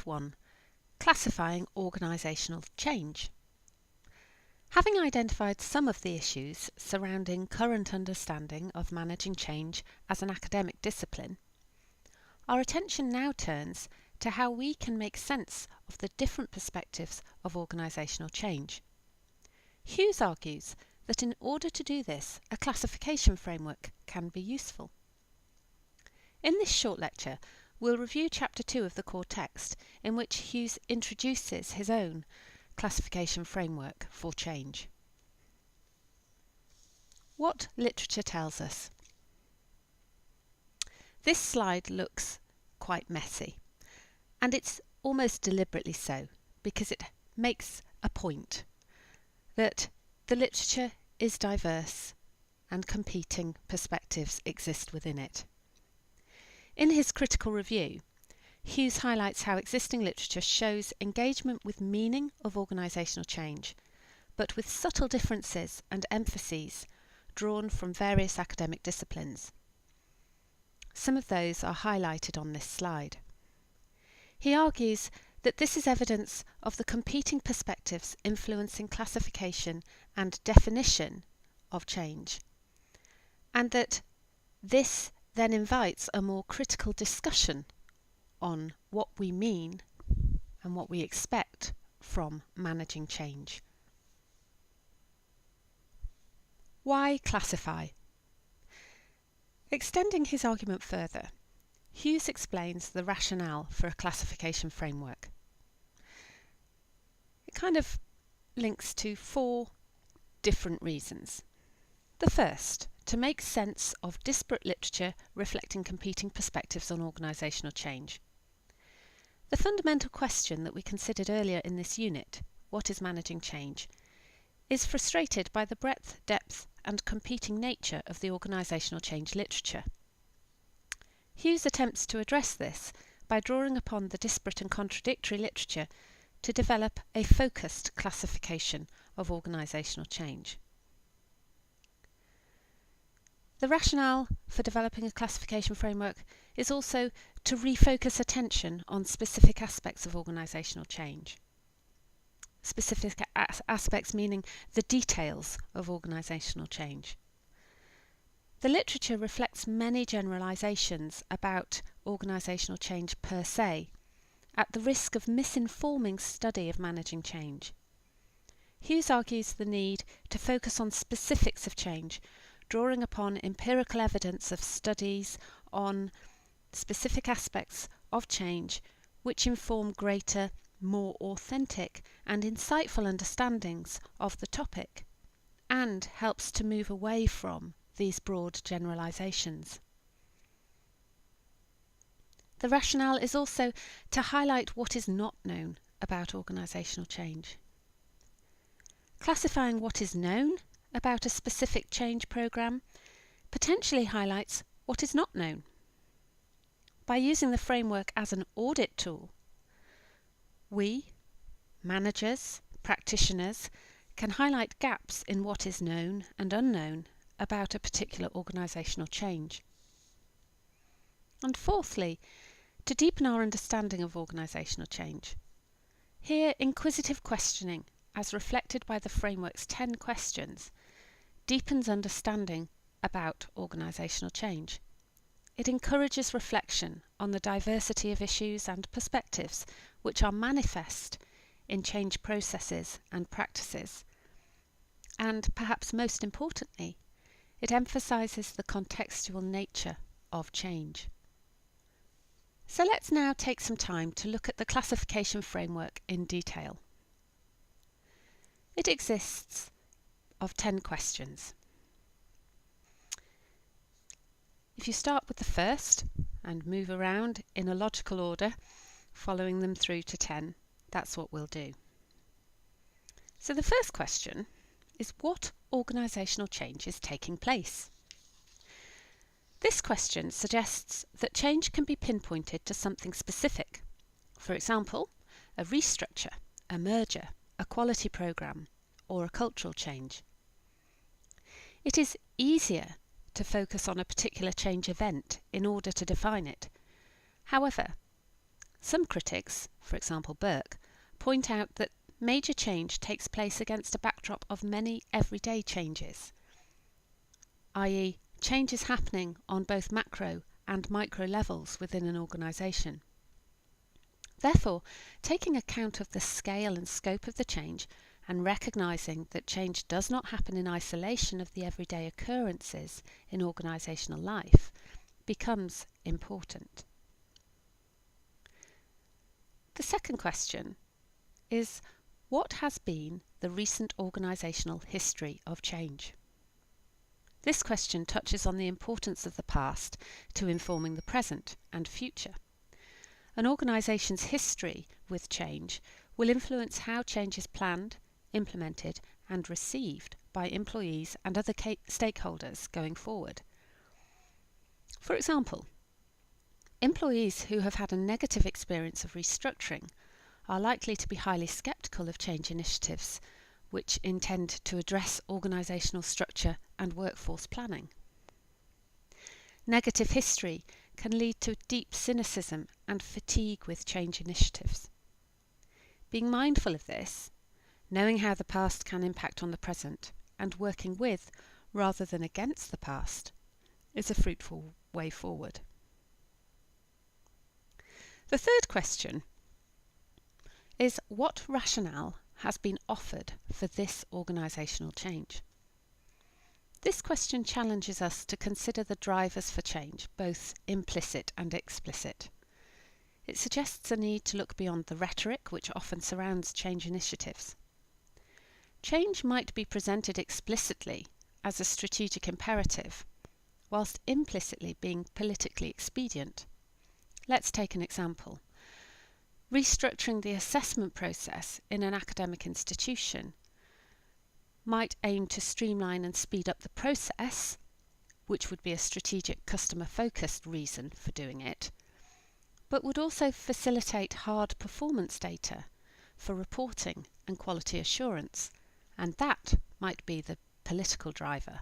1, Classifying Organisational Change. Having identified some of the issues surrounding current understanding of managing change as an academic discipline, our attention now turns to how we can make sense of the different perspectives of organisational change. Hughes argues that in order to do this, a classification framework can be useful. In this short lecture, we'll review Chapter 2 of the core text, in which Hughes introduces his own classification framework for change. What literature tells us. This slide looks quite messy, and it's almost deliberately so, because it makes a point that the literature is diverse and competing perspectives exist within it. In his critical review, Hughes highlights how existing literature shows engagement with meaning of organisational change, but with subtle differences and emphases drawn from various academic disciplines. Some of those are highlighted on this slide. He argues that this is evidence of the competing perspectives influencing classification and definition of change, and that this then invites a more critical discussion on what we mean and what we expect from managing change. Why classify? Extending his argument further, Hughes explains the rationale for a classification framework. It kind of links to 4 different reasons. The first, to make sense of disparate literature reflecting competing perspectives on organisational change. The fundamental question that we considered earlier in this unit, what is managing change, is frustrated by the breadth, depth and competing nature of the organisational change literature. Hughes attempts to address this by drawing upon the disparate and contradictory literature to develop a focused classification of organisational change. The rationale for developing a classification framework is also to refocus attention on specific aspects of organisational change. Specific aspects meaning the details of organisational change. The literature reflects many generalisations about organisational change per se, at the risk of misinforming study of managing change. Hughes argues the need to focus on specifics of change, drawing upon empirical evidence of studies on specific aspects of change which inform greater, more authentic and insightful understandings of the topic, and helps to move away from these broad generalisations. The rationale is also to highlight what is not known about organisational change. Classifying what is known about a specific change programme potentially highlights what is not known. By using the framework as an audit tool, we, managers, practitioners, can highlight gaps in what is known and unknown about a particular organisational change. And fourthly, to deepen our understanding of organisational change. Here, inquisitive questioning, as reflected by the framework's 10 questions, deepens understanding about organisational change. It encourages reflection on the diversity of issues and perspectives which are manifest in change processes and practices. And perhaps most importantly, it emphasises the contextual nature of change. So let's now take some time to look at the classification framework in detail. It exists of 10 questions. If you start with the first and move around in a logical order, following them through to 10, that's what we'll do. So the first question is, what organisational change is taking place? This question suggests that change can be pinpointed to something specific. For example, a restructure, a merger, a quality programme, or a cultural change. It is easier to focus on a particular change event in order to define it. However, Some critics, for example Burke, point out that major change takes place against a backdrop of many everyday changes, i.e., changes happening on both macro and micro levels within an organisation. Therefore, taking account of the scale and scope of the change and recognising that change does not happen in isolation of the everyday occurrences in organisational life becomes important. The second question is, what has been the recent organisational history of change? This question touches on the importance of the past to informing the present and future. An organisation's history with change will influence how change is planned, implemented and received by employees and other stakeholders going forward. For example, employees who have had a negative experience of restructuring are likely to be highly sceptical of change initiatives which intend to address organisational structure and workforce planning. Negative history can lead to deep cynicism and fatigue with change initiatives. Being mindful of this, knowing how the past can impact on the present, and working with rather than against the past is a fruitful way forward. The third question is, what rationale has been offered for this organisational change? This question challenges us to consider the drivers for change, both implicit and explicit. It suggests a need to look beyond the rhetoric which often surrounds change initiatives. Change might be presented explicitly as a strategic imperative, whilst implicitly being politically expedient. Let's take an example. Restructuring the assessment process in an academic institution might aim to streamline and speed up the process, which would be a strategic customer-focused reason for doing it, but would also facilitate hard performance data for reporting and quality assurance, and that might be the political driver.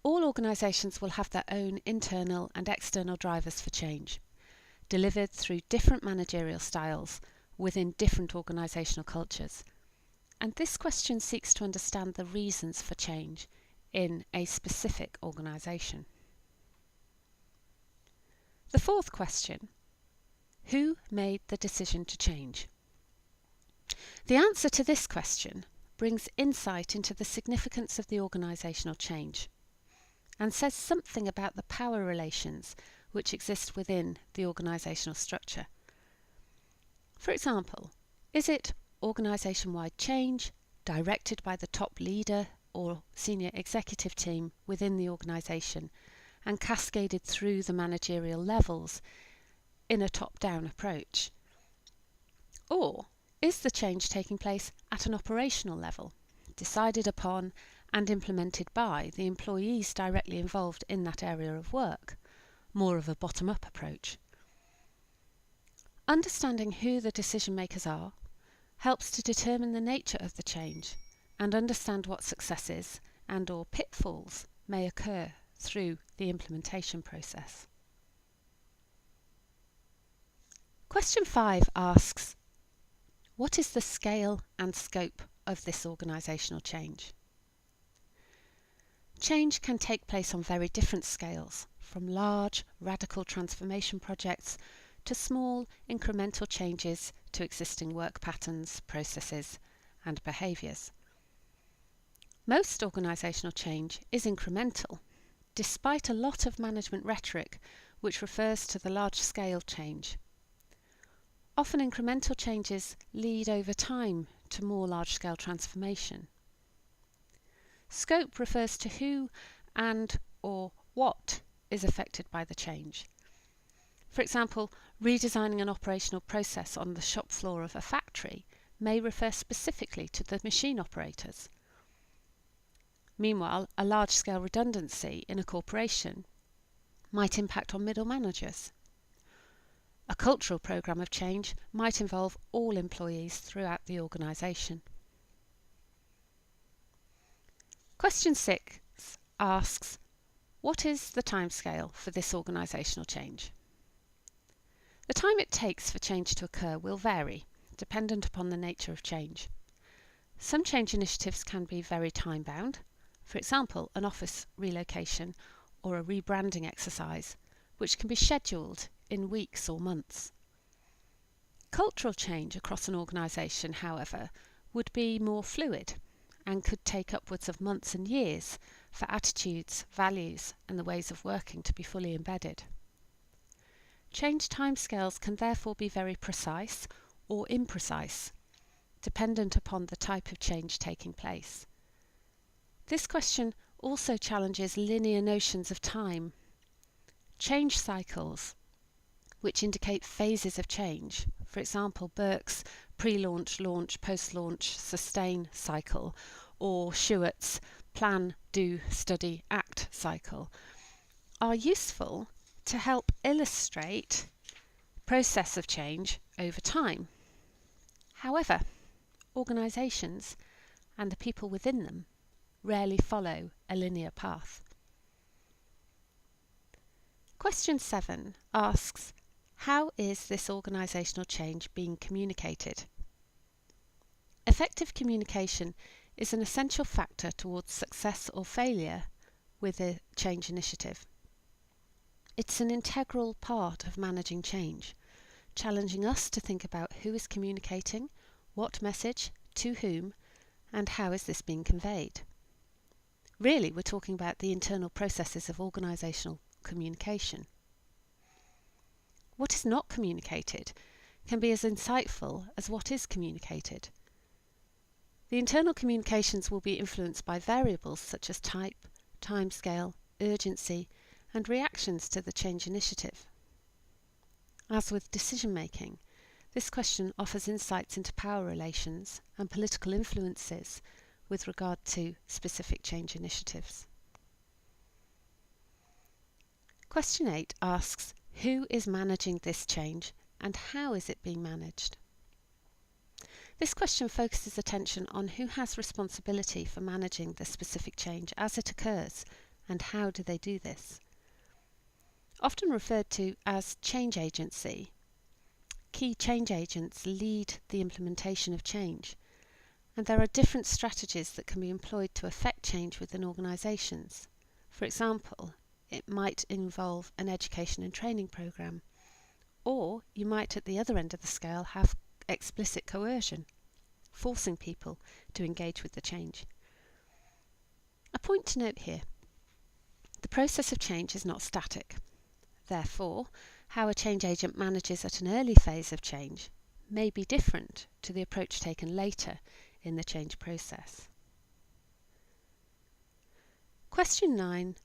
All organisations will have their own internal and external drivers for change, delivered through different managerial styles within different organisational cultures. And this question seeks to understand the reasons for change in a specific organisation. The fourth question, who made the decision to change? The answer to this question brings insight into the significance of the organisational change and says something about the power relations which exist within the organisational structure. For example, is it organisation-wide change directed by the top leader or senior executive team within the organisation and cascaded through the managerial levels in a top-down approach? Or is the change taking place at an operational level, decided upon and implemented by the employees directly involved in that area of work, more of a bottom-up approach? Understanding who the decision makers are helps to determine the nature of the change and understand what successes and or pitfalls may occur through the implementation process. Question 5 asks, what is the scale and scope of this organisational change? Change can take place on very different scales, from large, radical transformation projects to small, incremental changes to existing work patterns, processes, and behaviours. Most organisational change is incremental, despite a lot of management rhetoric which refers to the large-scale change. Often incremental changes lead over time to more large-scale transformation. Scope refers to who and or what is affected by the change. For example, redesigning an operational process on the shop floor of a factory may refer specifically to the machine operators. Meanwhile, a large-scale redundancy in a corporation might impact on middle managers. A cultural programme of change might involve all employees throughout the organisation. Question 6 asks, what is the timescale for this organisational change? The time it takes for change to occur will vary, dependent upon the nature of change. Some change initiatives can be very time-bound, for example, an office relocation or a rebranding exercise, which can be scheduled in weeks or months. Cultural change across an organisation, however, would be more fluid and could take upwards of months and years for attitudes, values, and the ways of working to be fully embedded. Change timescales can therefore be very precise or imprecise, dependent upon the type of change taking place. This question also challenges linear notions of time. Change cycles, which indicate phases of change, for example, Burke's pre-launch, launch, post-launch, sustain cycle, or Stewart's plan, do, study, act cycle, are useful to help illustrate process of change over time. However, organisations and the people within them rarely follow a linear path. Question 7 asks, how is this organisational change being communicated? Effective communication is an essential factor towards success or failure with a change initiative. It's an integral part of managing change, challenging us to think about who is communicating, what message, to whom, and how is this being conveyed. Really, we're talking about the internal processes of organisational communication. What is not communicated can be as insightful as what is communicated. The internal communications will be influenced by variables such as type, timescale, urgency, and reactions to the change initiative. As with decision making, this question offers insights into power relations and political influences with regard to specific change initiatives. Question 8 asks, who is managing this change and how is it being managed? This question focuses attention on who has responsibility for managing the specific change as it occurs and how do they do this. Often referred to as change agency, key change agents lead the implementation of change, and there are different strategies that can be employed to affect change within organisations. For example, it might involve an education and training programme, or you might at the other end of the scale have explicit coercion, forcing people to engage with the change. A point to note here, the process of change is not static. Therefore, how a change agent manages at an early phase of change may be different to the approach taken later in the change process. Question 9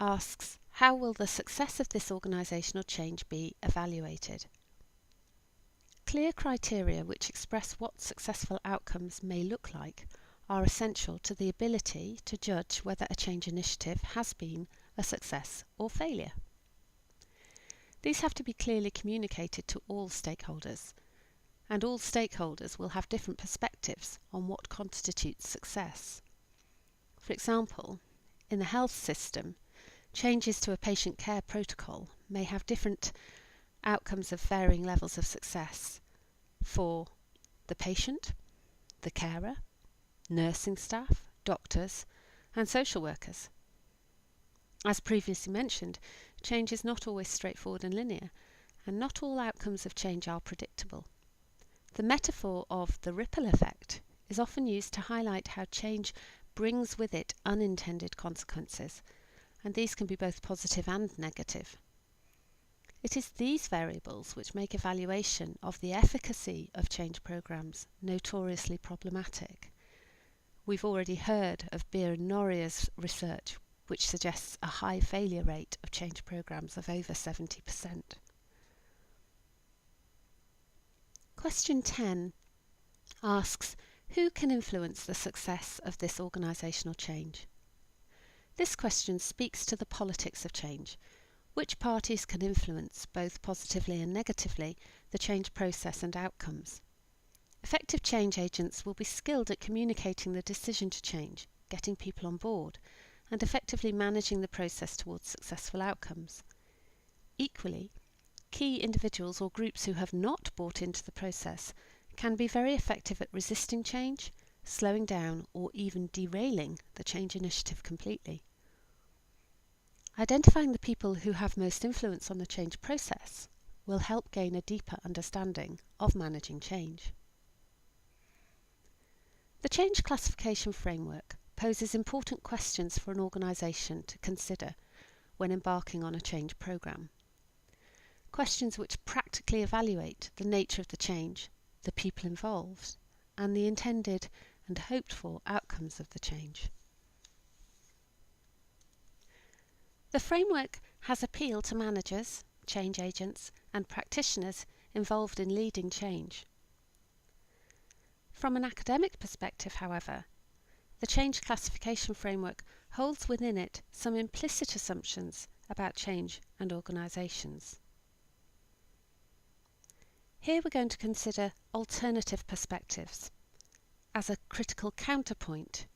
asks, how will the success of this organisational change be evaluated? Clear criteria which express what successful outcomes may look like are essential to the ability to judge whether a change initiative has been a success or failure. These have to be clearly communicated to all stakeholders, and all stakeholders will have different perspectives on what constitutes success. For example, in the health system, changes to a patient care protocol may have different outcomes of varying levels of success for the patient, the carer, nursing staff, doctors, and social workers. As previously mentioned, change is not always straightforward and linear, and not all outcomes of change are predictable. The metaphor of the ripple effect is often used to highlight how change brings with it unintended consequences, and these can be both positive and negative. It is these variables which make evaluation of the efficacy of change programmes notoriously problematic. We've already heard of Beer and Norria's research, which suggests a high failure rate of change programmes of over 70%. Question 10 asks, who can influence the success of this organisational change? This question speaks to the politics of change. Which parties can influence, both positively and negatively, the change process and outcomes? Effective change agents will be skilled at communicating the decision to change, getting people on board, and effectively managing the process towards successful outcomes. Equally, key individuals or groups who have not bought into the process can be very effective at resisting change, slowing down, or even derailing the change initiative completely. Identifying the people who have most influence on the change process will help gain a deeper understanding of managing change. The change classification framework poses important questions for an organisation to consider when embarking on a change programme. Questions which practically evaluate the nature of the change, the people involved, and the intended and hoped for outcomes of the change. The framework has appeal to managers, change agents, and practitioners involved in leading change. From an academic perspective, however, the change classification framework holds within it some implicit assumptions about change and organisations. Here we're going to consider alternative perspectives as a critical counterpoint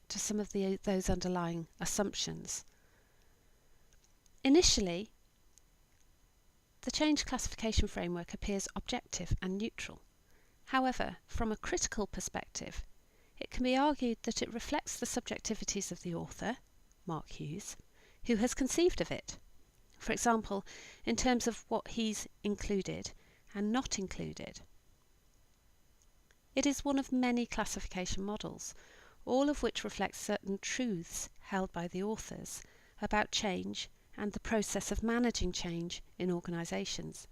to some of those underlying assumptions. Initially, the change classification framework appears objective and neutral. However, from a critical perspective, it can be argued that it reflects the subjectivities of the author, Mark Hughes, who has conceived of it. For example, in terms of what he's included and not included. It is one of many classification models, all of which reflect certain truths held by the authors about change and the process of managing change in organisations.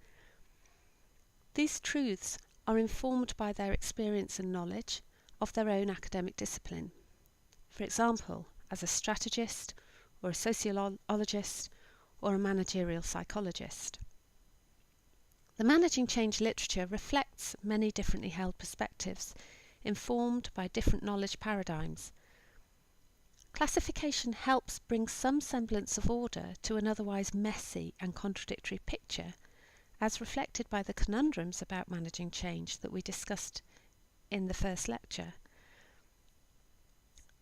These truths are informed by their experience and knowledge of their own academic discipline. For example, as a strategist or a sociologist or a managerial psychologist. The managing change literature reflects many differently held perspectives, informed by different knowledge paradigms. Classification helps bring some semblance of order to an otherwise messy and contradictory picture, as reflected by the conundrums about managing change that we discussed in the first lecture.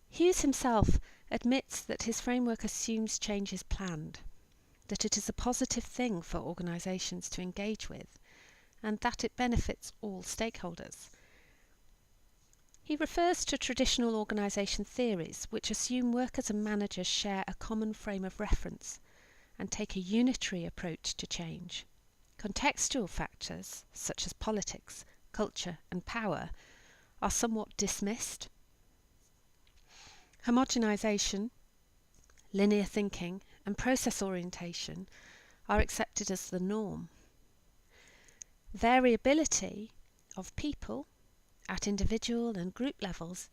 Hughes himself admits that his framework assumes change is planned, that it is a positive thing for organisations to engage with, and that it benefits all stakeholders. He refers to traditional organisation theories which assume workers and managers share a common frame of reference and take a unitary approach to change. Contextual factors, such as politics, culture and power, are somewhat dismissed. Homogenisation, linear thinking and process orientation are accepted as the norm. Variability of people at individual and group levels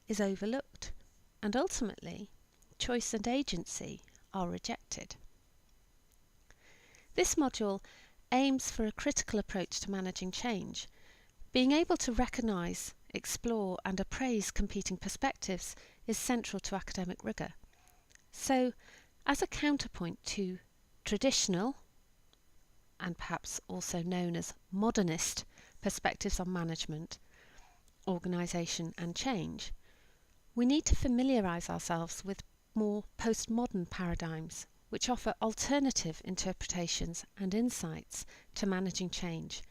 is overlooked, and ultimately choice and agency are rejected. This module aims for a critical approach to managing change. Being able to recognise, explore and appraise competing perspectives is central to academic rigour. So, as a counterpoint to traditional, and perhaps also known as modernist, perspectives on management, organisation and change, we need to familiarise ourselves with more postmodern paradigms which offer alternative interpretations and insights to managing change.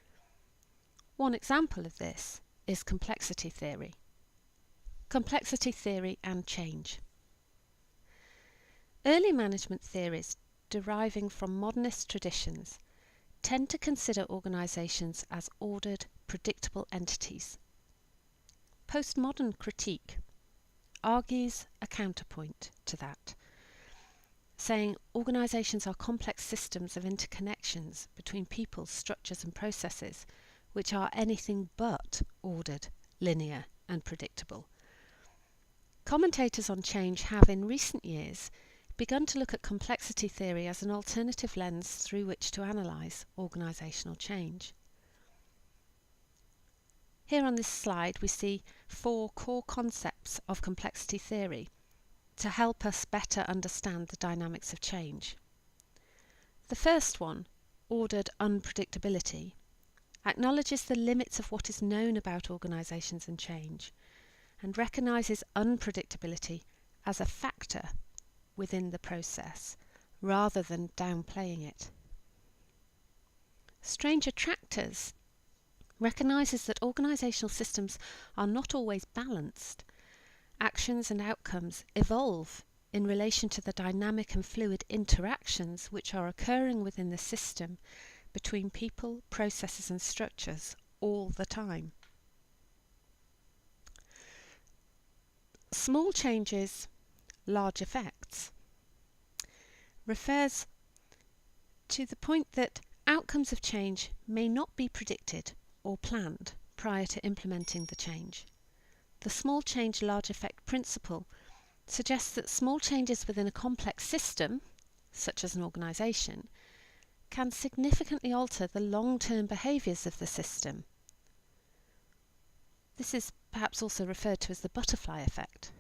One example of this is complexity theory. Complexity theory and change. Early management theories deriving from modernist traditions tend to consider organisations as ordered, predictable entities. Postmodern critique argues a counterpoint to that, saying organisations are complex systems of interconnections between people, structures and processes which are anything but ordered, linear and predictable. Commentators on change have in recent years begun to look at complexity theory as an alternative lens through which to analyse organisational change. Here on this slide we see 4 core concepts of complexity theory to help us better understand the dynamics of change. The first one, ordered unpredictability, acknowledges the limits of what is known about organisations and change, and recognises unpredictability as a factor within the process, rather than downplaying it. Strange Attractors recognises that organisational systems are not always balanced. Actions and outcomes evolve in relation to the dynamic and fluid interactions which are occurring within the system between people, processes and structures all the time. Small changes, large effects refers to the point that outcomes of change may not be predicted or planned prior to implementing the change. The small change, large effect principle suggests that small changes within a complex system, such as an organisation, can significantly alter the long-term behaviours of the system. This is perhaps also referred to as the butterfly effect.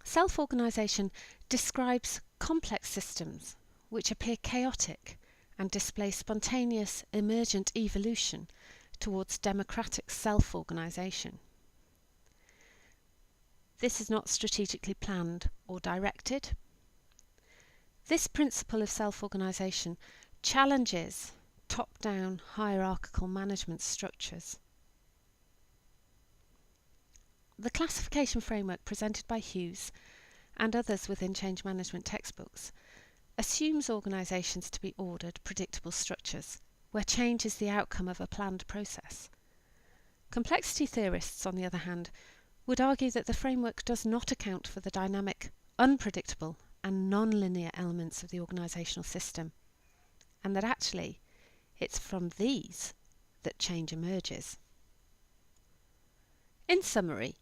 Self-organisation describes complex systems which appear chaotic and display spontaneous emergent evolution towards democratic self-organisation. This is not strategically planned or directed. This principle of self-organisation challenges top-down hierarchical management structures. The classification framework presented by Hughes and others within change management textbooks assumes organisations to be ordered, predictable structures, where change is the outcome of a planned process. Complexity theorists, on the other hand, would argue that the framework does not account for the dynamic, unpredictable and non-linear elements of the organisational system, and that actually it's from these that change emerges. In summary,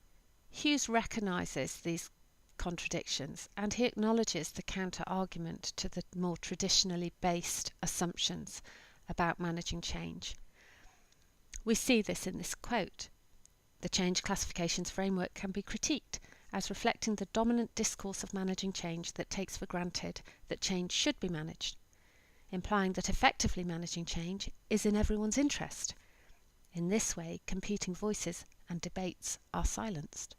Hughes recognises these contradictions and he acknowledges the counter-argument to the more traditionally based assumptions about managing change. We see this in this quote. The change classifications framework can be critiqued as reflecting the dominant discourse of managing change that takes for granted that change should be managed, implying that effectively managing change is in everyone's interest. In this way, competing voices and debates are silenced.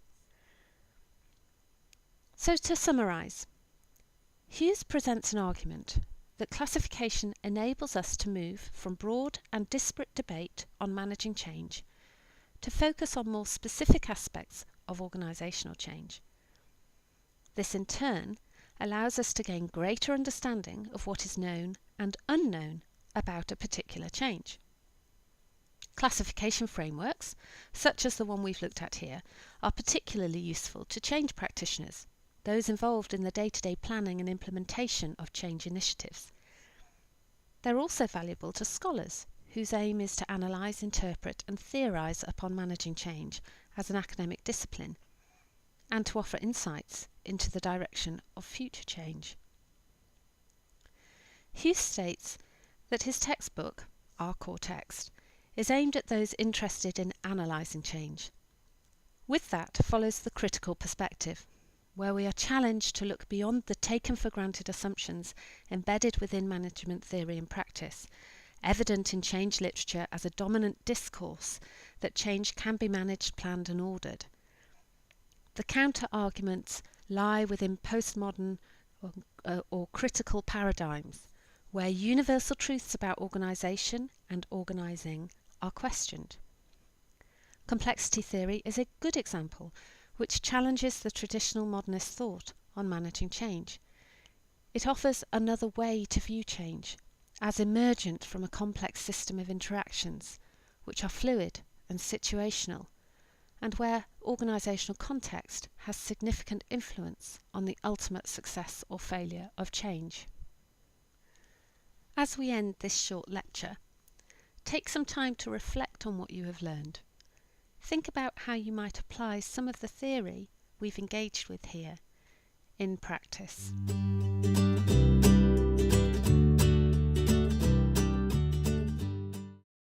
So to summarise, Hughes presents an argument that classification enables us to move from broad and disparate debate on managing change to focus on more specific aspects of organisational change. This in turn allows us to gain greater understanding of what is known and unknown about a particular change. Classification frameworks, such as the one we've looked at here, are particularly useful to change practitioners, those involved in the day-to-day planning and implementation of change initiatives. They're also valuable to scholars, whose aim is to analyse, interpret and theorise upon managing change as an academic discipline, and to offer insights into the direction of future change. Hughes states that his textbook, Our Core Text, is aimed at those interested in analysing change. With that follows the critical perspective, where we are challenged to look beyond the taken-for-granted assumptions embedded within management theory and practice, evident in change literature as a dominant discourse that change can be managed, planned and ordered. The counter-arguments lie within postmodern or critical paradigms, where universal truths about organisation and organising are questioned. Complexity theory is a good example, which challenges the traditional modernist thought on managing change. It offers another way to view change, as emergent from a complex system of interactions, which are fluid and situational, and where organisational context has significant influence on the ultimate success or failure of change. As we end this short lecture, take some time to reflect on what you have learned. Think about how you might apply some of the theory we've engaged with here in practice.